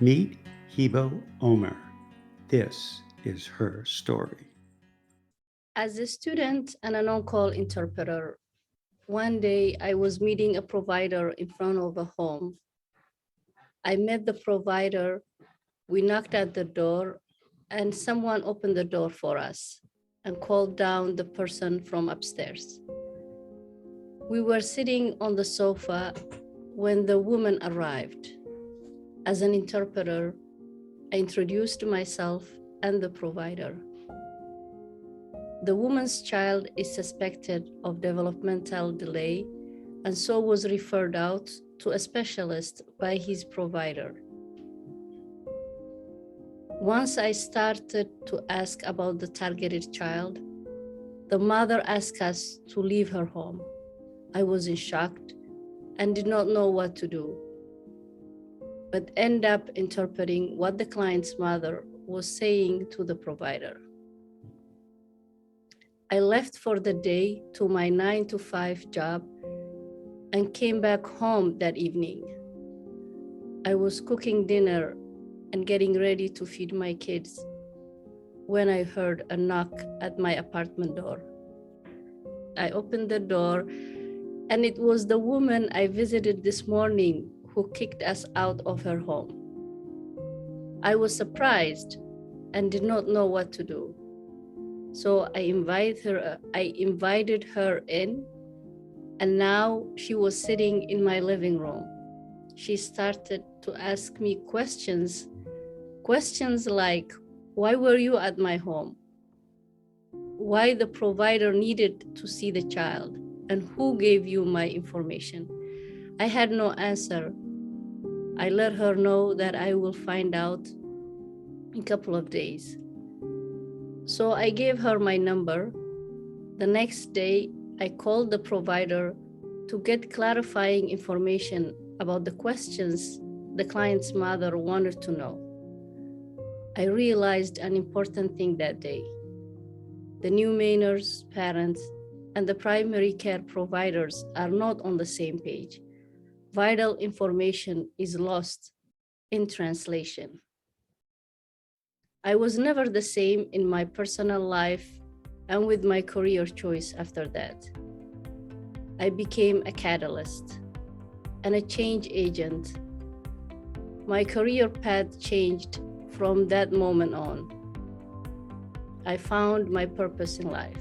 Meet Hibo Omer. This is her story. As a student and an on-call interpreter, one day I was meeting a provider in front of a home. I met the provider, we knocked at the door, and someone opened the door for us and called down the person from upstairs. We were sitting on the sofa when the woman arrived. As an interpreter, I introduced myself and the provider. The woman's child is suspected of developmental delay and so was referred out to a specialist by his provider. Once I started to ask about the targeted child, the mother asked us to leave her home. I was in shock and did not know what to do, but ended up interpreting what the client's mother was saying to the provider. I left for the day to my 9-to-5 job and came back home that evening. I was cooking dinner and getting ready to feed my kids when I heard a knock at my apartment door. I opened the door and it was the woman I visited this morning who kicked us out of her home. I was surprised and did not know what to do. So I invited her in, and now she was sitting in my living room. She started to ask me questions like, why were you at my home? Why the provider needed to see the child, and who gave you my information? I had no answer. I let her know that I will find out in a couple of days. So I gave her my number. The next day, I called the provider to get clarifying information about the questions the client's mother wanted to know. I realized an important thing that day. The new Mainers, parents, and the primary care providers are not on the same page. Vital information is lost in translation. I was never the same in my personal life and with my career choice after that. I became a catalyst and a change agent. My career path changed from that moment on. I found my purpose in life.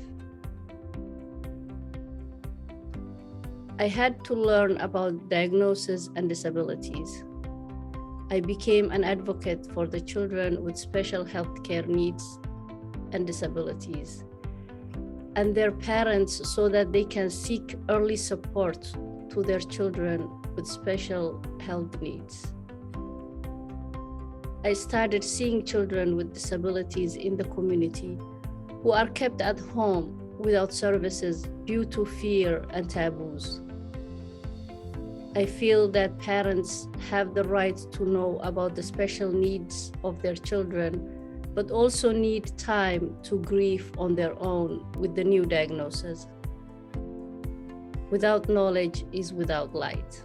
I had to learn about diagnoses and disabilities. I became an advocate for the children with special healthcare needs and disabilities and their parents so that they can seek early support to their children with special health needs. I started seeing children with disabilities in the community who are kept at home without services due to fear and taboos. I feel that parents have the right to know about the special needs of their children, but also need time to grieve on their own with the new diagnosis. Without knowledge is without light.